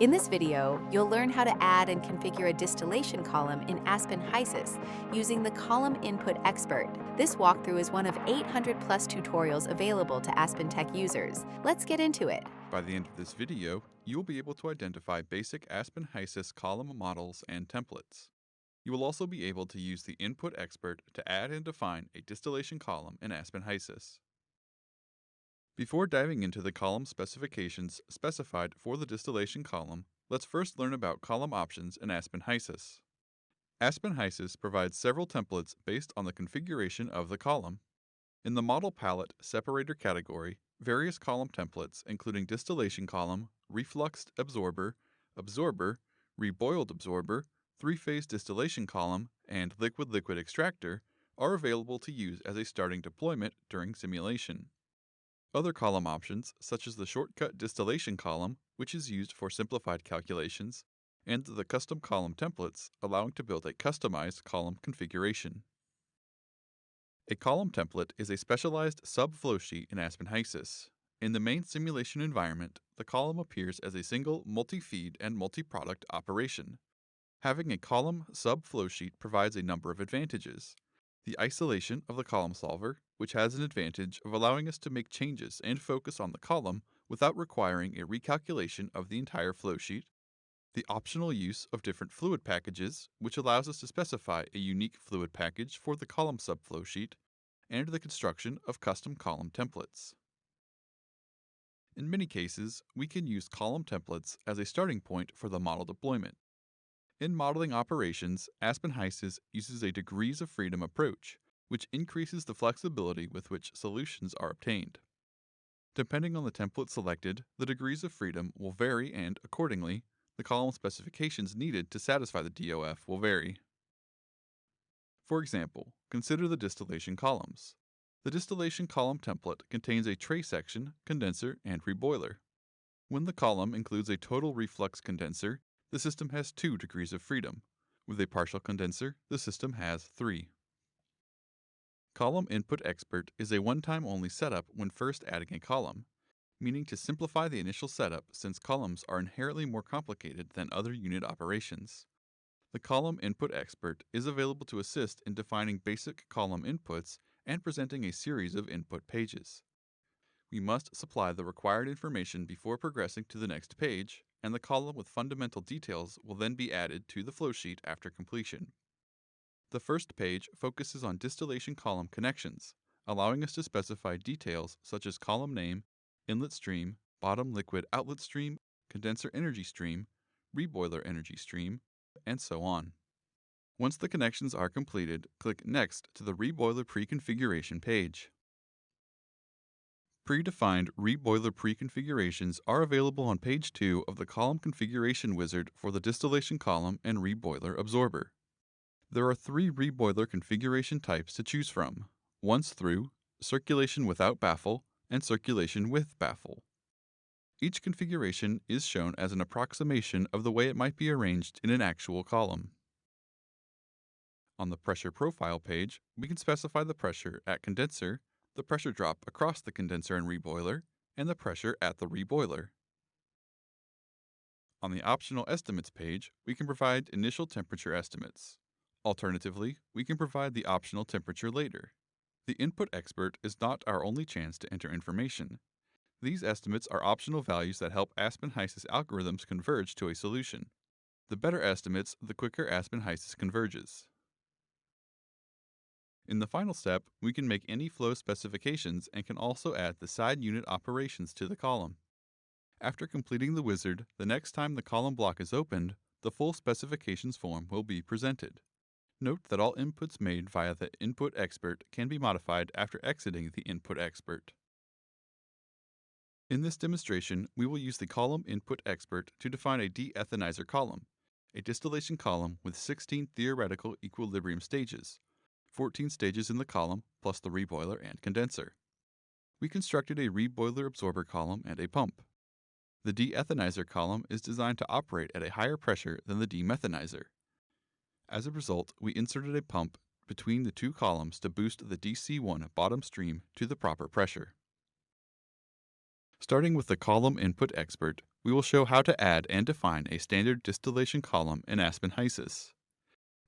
In this video, you'll learn how to add and configure a distillation column in Aspen HYSYS using the Column Input Expert. This walkthrough is one of 800 plus tutorials available to AspenTech users. Let's get into it. By the end of this video, you'll be able to identify basic Aspen HYSYS column models and templates. You will also be able to use the Input Expert to add and define a distillation column in Aspen HYSYS. Before diving into the column specifications specified for the distillation column, let's first learn about column options in Aspen HYSYS. Aspen HYSYS provides several templates based on the configuration of the column. In the Model Palette Separator category, various column templates including distillation column, refluxed absorber, absorber, reboiled absorber, three-phase distillation column, and liquid-liquid extractor are available to use as a starting deployment during simulation. Other column options, such as the shortcut distillation column, which is used for simplified calculations, and the custom column templates, allowing to build a customized column configuration. A column template is a specialized sub-flowsheet in Aspen HYSYS. In the main simulation environment, the column appears as a single multi-feed and multi-product operation. Having a column sub-flowsheet provides a number of advantages. The isolation of the column solver, which has an advantage of allowing us to make changes and focus on the column without requiring a recalculation of the entire flowsheet. The optional use of different fluid packages, which allows us to specify a unique fluid package for the column sub-flowsheet, and the construction of custom column templates. In many cases, we can use column templates as a starting point for the model deployment. In modeling operations, Aspen HYSYS uses a degrees of freedom approach, which increases the flexibility with which solutions are obtained. Depending on the template selected, the degrees of freedom will vary and, accordingly, the column specifications needed to satisfy the DOF will vary. For example, consider the distillation columns. The distillation column template contains a tray section, condenser, and reboiler. When the column includes a total reflux condenser, the system has 2 degrees of freedom. With a partial condenser, the system has 3. Column Input Expert is a one-time only setup when first adding a column, meaning to simplify the initial setup since columns are inherently more complicated than other unit operations. The Column Input Expert is available to assist in defining basic column inputs and presenting a series of input pages. We must supply the required information before progressing to the next page, and the column with fundamental details will then be added to the flowsheet after completion. The first page focuses on distillation column connections, allowing us to specify details such as column name, inlet stream, bottom liquid outlet stream, condenser energy stream, reboiler energy stream, and so on. Once the connections are completed, click Next to the Reboiler Pre-configuration page. Predefined reboiler pre-configurations are available on page 2 of the Column Configuration Wizard for the distillation column and reboiler absorber. There are 3 reboiler configuration types to choose from: once through, circulation without baffle, and circulation with baffle. Each configuration is shown as an approximation of the way it might be arranged in an actual column. On the pressure profile page, we can specify the pressure at condenser, the pressure drop across the condenser and reboiler, and the pressure at the reboiler. On the optional estimates page, we can provide initial temperature estimates. Alternatively, we can provide the optional temperature later. The Input Expert is not our only chance to enter information. These estimates are optional values that help Aspen HYSYS algorithms converge to a solution. The better estimates, the quicker Aspen HYSYS converges. In the final step, we can make any flow specifications and can also add the side unit operations to the column. After completing the wizard, the next time the column block is opened, the full specifications form will be presented. Note that all inputs made via the Input Expert can be modified after exiting the Input Expert. In this demonstration, we will use the Column Input Expert to define a de-ethanizer column, a distillation column with 16 theoretical equilibrium stages, 14 stages in the column, plus the reboiler and condenser. We constructed a reboiler absorber column and a pump. The de-ethanizer column is designed to operate at a higher pressure than the demethanizer. As a result, we inserted a pump between the 2 columns to boost the DC1 bottom stream to the proper pressure. Starting with the Column Input Expert, we will show how to add and define a standard distillation column in Aspen HYSYS.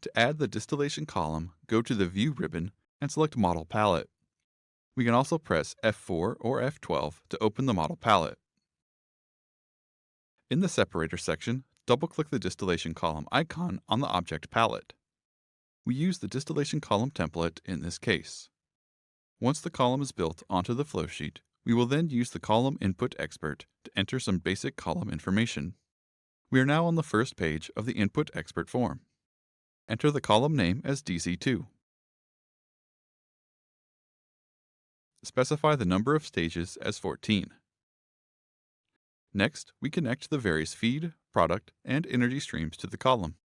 To add the distillation column, go to the View ribbon and select Model Palette. We can also press F4 or F12 to open the model palette. In the Separator section, double-click the distillation column icon on the object palette. We use the distillation column template in this case. Once the column is built onto the flowsheet, we will then use the Column Input Expert to enter some basic column information. We are now on the first page of the Input Expert form. Enter the column name as DC2. Specify the number of stages as 14. Next, we connect the various feed, product, and energy streams to the column.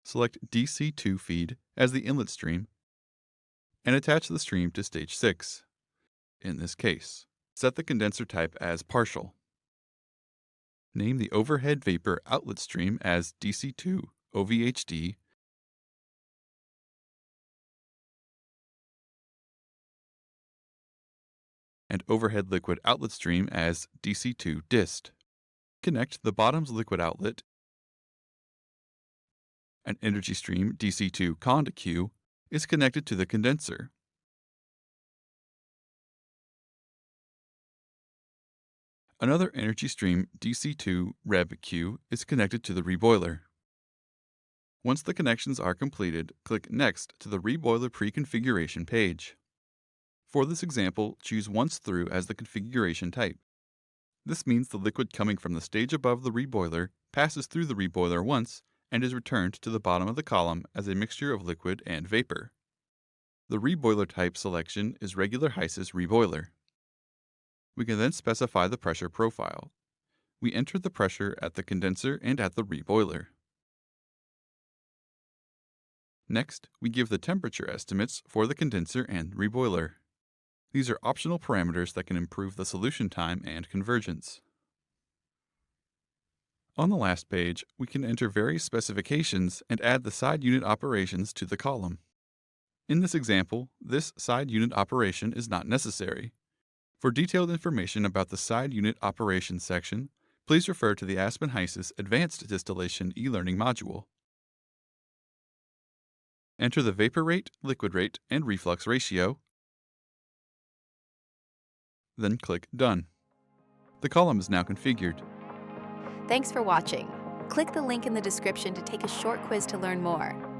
Select DC2 feed as the inlet stream and attach the stream to stage 6. In this case, set the condenser type as partial. Name the overhead vapor outlet stream as DC2 OVHD and overhead liquid outlet stream as DC2 dist. Connect the bottom's liquid outlet and energy stream DC2 con to Q is connected to the condenser. Another energy stream DC2 Reb Q is connected to the reboiler. Once the connections are completed, click Next to the reboiler pre-configuration page. For this example, choose Once Through as the configuration type. This means the liquid coming from the stage above the reboiler passes through the reboiler once and is returned to the bottom of the column as a mixture of liquid and vapor. The reboiler type selection is Regular HYSYS Reboiler. We can then specify the pressure profile. We enter the pressure at the condenser and at the reboiler. Next, we give the temperature estimates for the condenser and reboiler. These are optional parameters that can improve the solution time and convergence. On the last page, we can enter various specifications and add the side unit operations to the column. In this example, this side unit operation is not necessary. For detailed information about the side unit operations section, please refer to the Aspen HYSYS Advanced Distillation eLearning module. Enter the vapor rate, liquid rate, and reflux ratio, then click Done. The column is now configured. Thanks for watching. Click the link in the description to take a short quiz to learn more.